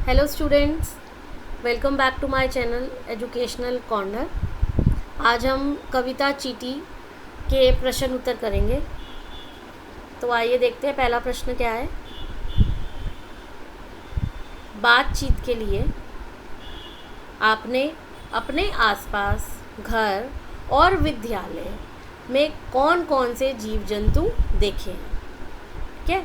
Hello students, welcome back to my channel educational corner. आज हम कविता चीटी के प्रश्न उत्तर करेंगे। तो आइए देखते हैं पहला प्रश्न क्या है। बातचीत के लिए आपने अपने आसपास घर और विद्यालय में कौन कौन से जीव जंतु देखे हैं। ठीक है,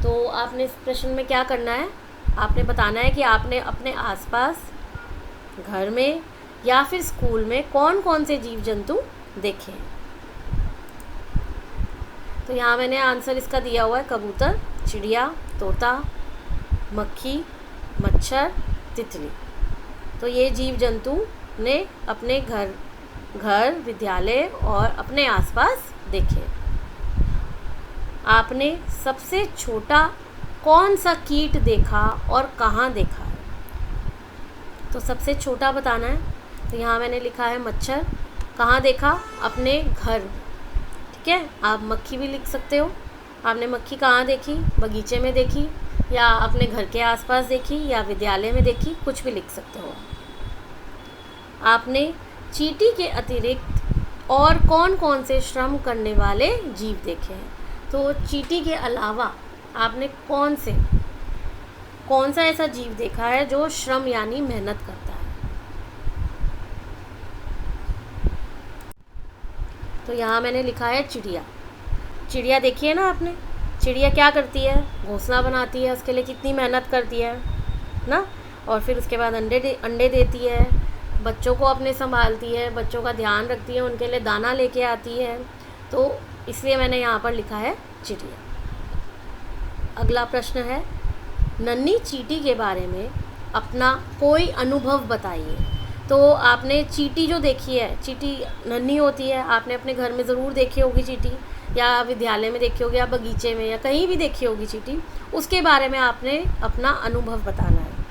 तो आपने इस प्रश्न में क्या करना है, आपने बताना है कि आपने अपने आसपास घर में या फिर स्कूल में कौन कौन से जीव जंतु देखे हैं। तो यहाँ मैंने आंसर इसका दिया हुआ है कबूतर, चिड़िया, तोता, मक्खी, मच्छर, तितली। तो ये जीव जंतु ने अपने घर विद्यालय और अपने आसपास देखे। आपने सबसे छोटा कौन सा कीट देखा और कहाँ देखा है। तो सबसे छोटा बताना है। तो यहाँ मैंने लिखा है मच्छर। कहाँ देखा? अपने घर। ठीक है, आप मक्खी भी लिख सकते हो। आपने मक्खी कहाँ देखी? बगीचे में देखी, या अपने घर के आसपास देखी, या विद्यालय में देखी, कुछ भी लिख सकते हो। आपने चींटी के अतिरिक्त और कौन कौन से श्रम करने वाले जीव देखे हैं। तो चींटी के अलावा आपने कौन सा ऐसा जीव देखा है जो श्रम यानी मेहनत करता है। तो यहाँ मैंने लिखा है चिड़िया। चिड़िया देखी है ना आपने। चिड़िया क्या करती है? घोंसला बनाती है, उसके लिए कितनी मेहनत करती है ना। और फिर उसके बाद अंडे देती है, बच्चों को अपने संभालती है, बच्चों का ध्यान रखती है, उनके लिए दाना लेके आती है। तो इसलिए मैंने यहाँ पर लिखा है चिड़िया। अगला प्रश्न है, नन्ही चींटी के बारे में अपना कोई अनुभव बताइए। तो आपने चींटी जो देखी है, चींटी नन्ही होती है, आपने अपने घर में ज़रूर देखी होगी चींटी, या विद्यालय में देखी होगी, या बगीचे में, या कहीं भी देखी होगी चींटी। उसके बारे में आपने अपना अनुभव बताना है।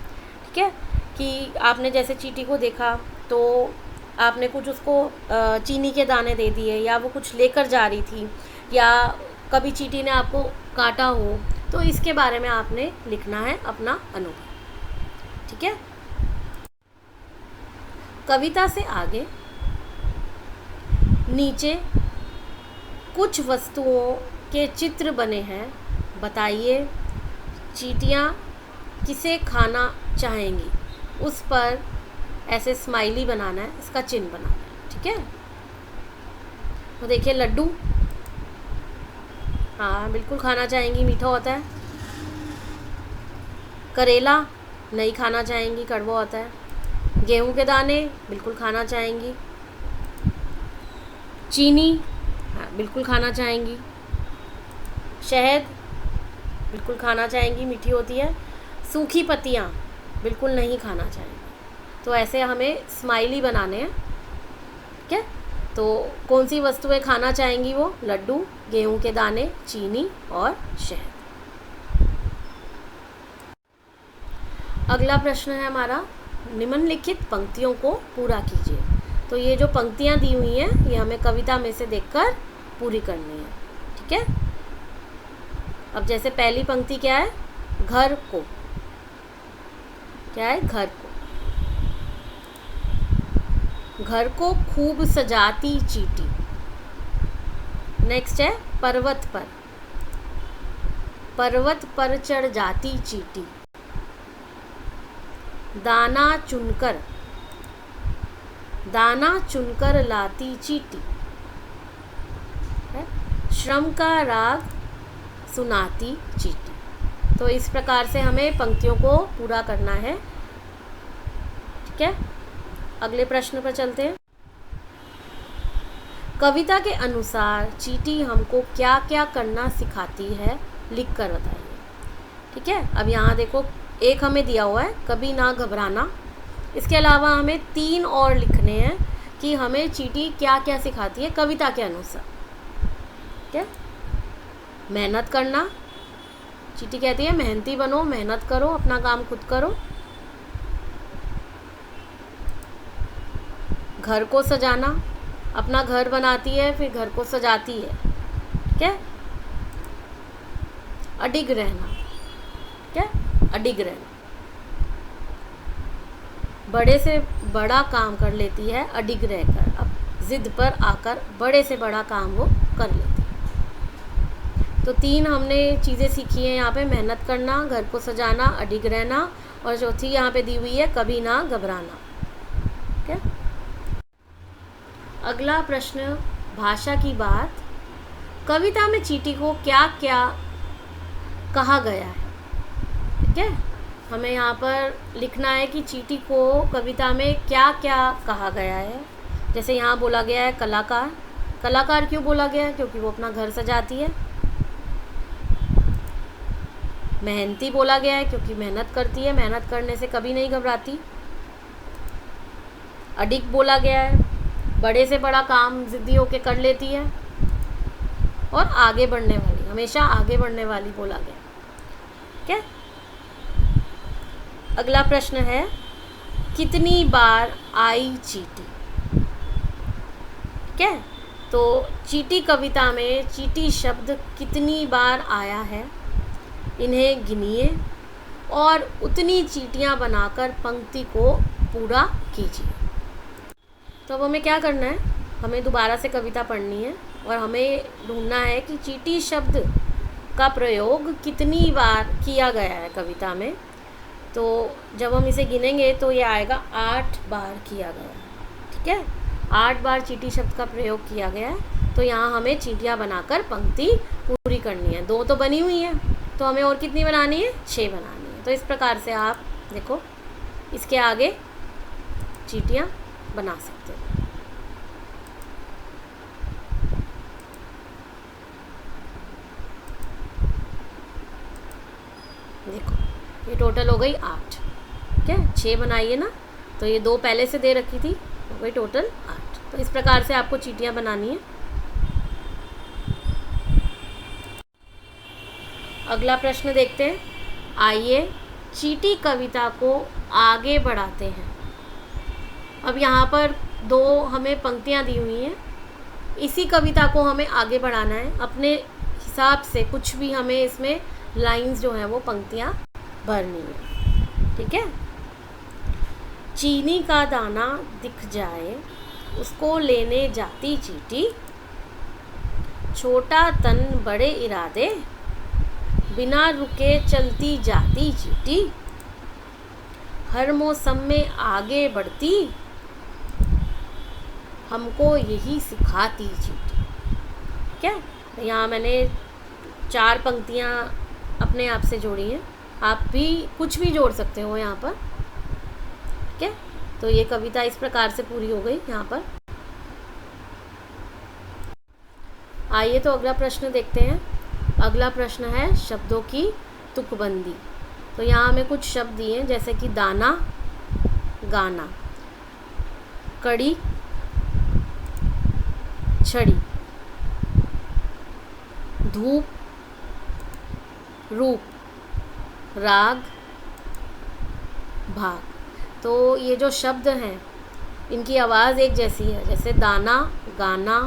ठीक है, कि आपने जैसे चींटी को देखा तो आपने कुछ उसको चीनी के दाने दे दिए, या वो कुछ लेकर जा रही थी, या कभी चींटी ने आपको काटा हो, तो इसके बारे में आपने लिखना है अपना अनुभव। ठीक है, कविता से आगे नीचे कुछ वस्तुओं के चित्र बने हैं। बताइए चींटियाँ किसे खाना चाहेंगी। उस पर ऐसे स्माइली बनाना है, इसका चिन्ह बनाना है। ठीक है, तो देखिए लड्डू, हाँ बिल्कुल खाना चाहेंगी, मीठा होता है। करेला नहीं खाना चाहेंगी, कड़वा होता है। गेहूं के दाने बिल्कुल खाना चाहेंगी। चीनी हाँ बिल्कुल खाना चाहेंगी। शहद बिल्कुल खाना चाहेंगी, मीठी होती है। सूखी पत्तियाँ बिल्कुल नहीं खाना चाहेंगी। तो ऐसे हमें स्माइली बनाने हैं। ठीक है, तो कौन सी वस्तुएं खाना चाहेंगी? वो लड्डू, गेहूं के दाने, चीनी और शहद। अगला प्रश्न है हमारा, निम्नलिखित पंक्तियों को पूरा कीजिए। तो ये जो पंक्तियां दी हुई हैं, ये हमें कविता में से देखकर पूरी करनी है। ठीक है, अब जैसे पहली पंक्ति क्या है? घर को। क्या है? घर को। घर को खूब सजाती चींटी। नेक्स्ट है पर्वत पर। पर्वत पर चढ़ जाती चींटी। दाना चुनकर लाती चींटी। श्रम का राग सुनाती चींटी। तो इस प्रकार से हमें पंक्तियों को पूरा करना है। ठीक है, अगले प्रश्न पर चलते हैं। कविता के अनुसार चींटी हमको क्या क्या करना सिखाती है, लिख कर बताइए। ठीक है, अब यहाँ देखो एक हमें दिया हुआ है, कभी ना घबराना। इसके अलावा हमें 3 और लिखने हैं कि हमें चींटी क्या क्या सिखाती है कविता के अनुसार। ठीक है, मेहनत करना। चींटी कहती है मेहनती बनो, मेहनत करो, अपना काम खुद करो। घर को सजाना, अपना घर बनाती है फिर घर को सजाती है। ठीक है, अडिग रहना। क्या? अडिग रहना। बड़े से बड़ा काम कर लेती है अडिग रहकर, अब ज़िद पर आकर बड़े से बड़ा काम वो कर लेती है। तो 3 हमने चीज़ें सीखी हैं यहाँ पे, मेहनत करना, घर को सजाना, अडिग रहना, और चौथी यहाँ पे दी हुई है कभी ना घबराना। ठीक है। अगला प्रश्न, भाषा की बात। कविता में चींटी को क्या क्या कहा गया है? ठीक है, हमें यहाँ पर लिखना है कि चींटी को कविता में क्या क्या कहा गया है। जैसे यहाँ बोला गया है कलाकार। कलाकार क्यों बोला गया है? क्योंकि वो अपना घर सजाती है। मेहनती बोला गया है क्योंकि मेहनत करती है, मेहनत करने से कभी नहीं घबराती। अडिग बोला गया है, बड़े से बड़ा काम ज़िद्दी होके कर लेती है। और आगे बढ़ने वाली, हमेशा आगे बढ़ने वाली बोला गया। ठीक है। अगला प्रश्न है, कितनी बार आई चींटी? ठीक है, तो चींटी कविता में चींटी शब्द कितनी बार आया है, इन्हें गिनिए और उतनी चींटियाँ बनाकर पंक्ति को पूरा कीजिए। तो अब हमें क्या करना है, हमें दोबारा से कविता पढ़नी है और हमें ढूंढना है कि चींटी शब्द का प्रयोग कितनी बार किया गया है कविता में। तो जब हम इसे गिनेंगे तो ये आएगा 8 बार किया गया है। ठीक है, 8 बार चींटी शब्द का प्रयोग किया गया है। तो यहाँ हमें चींटियाँ बनाकर पंक्ति पूरी करनी है। 2 तो बनी हुई है, तो हमें और कितनी बनानी है? 6 बनानी है। तो इस प्रकार से आप देखो, इसके आगे चींटियाँ बना सकते हो। देखो, ये टोटल हो गई 8। ठीक है, 6 बनाइए ना, तो ये 2 पहले से दे रखी थी, हो गई टोटल 8। तो इस प्रकार से आपको चींटियाँ बनानी है। अगला प्रश्न देखते हैं। आइए चींटी कविता को आगे बढ़ाते हैं। अब यहाँ पर 2 हमें पंक्तियाँ दी हुई हैं, इसी कविता को हमें आगे बढ़ाना है अपने हिसाब से। कुछ भी हमें इसमें लाइंस जो हैं वो पंक्तियाँ भरनी है। ठीक है। चीनी का दाना दिख जाए उसको लेने जाती चींटी, छोटा तन बड़े इरादे, बिना रुके चलती जाती चींटी, हर मौसम में आगे बढ़ती, हमको यही सिखाती चींटी। क्या, यहाँ मैंने 4 पंक्तियाँ अपने आप से जोड़ी हैं, आप भी कुछ भी जोड़ सकते हो यहाँ पर। ठीक है, तो ये कविता इस प्रकार से पूरी हो गई यहाँ पर। आइए तो अगला प्रश्न देखते हैं। अगला प्रश्न है शब्दों की तुकबंदी। तो यहाँ हमें कुछ शब्द दिए हैं, जैसे कि दाना, गाना, कड़ी, छड़ी, धूप, रूप, राग, भाग। तो ये जो शब्द हैं इनकी आवाज़ एक जैसी है, जैसे दाना, गाना,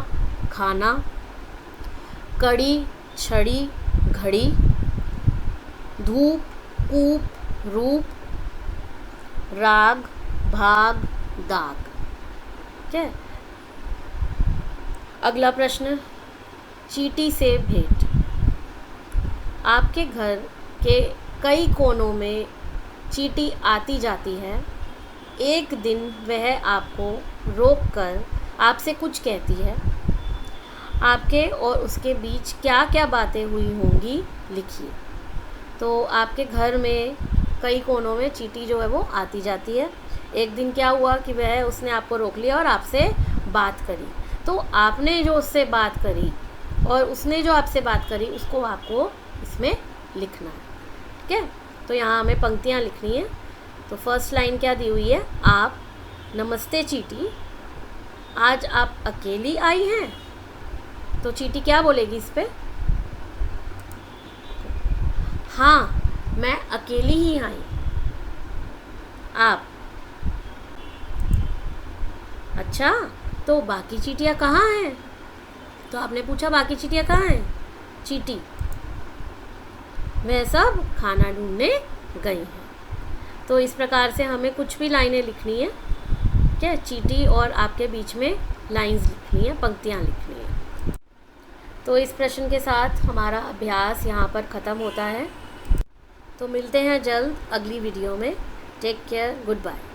खाना, कड़ी, छड़ी, घड़ी, धूप, कूप, रूप, राग, भाग, दाग। ठीक है। अगला प्रश्न, चींटी से भेंट। आपके घर के कई कोनों में चींटी आती जाती है। एक दिन वह आपको रोककर आपसे कुछ कहती है। आपके और उसके बीच क्या क्या बातें हुई होंगी, लिखिए। तो आपके घर में कई कोनों में चींटी जो है वो आती जाती है। एक दिन क्या हुआ कि उसने आपको रोक लिया और आपसे बात करी। तो आपने जो उससे बात करी और उसने जो आपसे बात करी उसको आपको इसमें लिखना है। ठीक है, तो यहाँ हमें पंक्तियाँ लिखनी है। तो फर्स्ट लाइन क्या दी हुई है, आप, नमस्ते चींटी, आज आप अकेली आई हैं। तो चींटी क्या बोलेगी इस पे? हाँ, मैं अकेली ही आई। आप, अच्छा, तो बाकी चींटियाँ कहाँ हैं? तो आपने पूछा बाकी चींटियाँ कहाँ हैं? चींटी, वह सब खाना ढूंढने गई हैं। तो इस प्रकार से हमें कुछ भी लाइनें लिखनी है, क्या, चींटी और आपके बीच में लाइंस लिखनी है, पंक्तियाँ लिखनी है। तो इस प्रश्न के साथ हमारा अभ्यास यहाँ पर ख़त्म होता है। तो मिलते हैं जल्द अगली वीडियो में। Take care, good bye.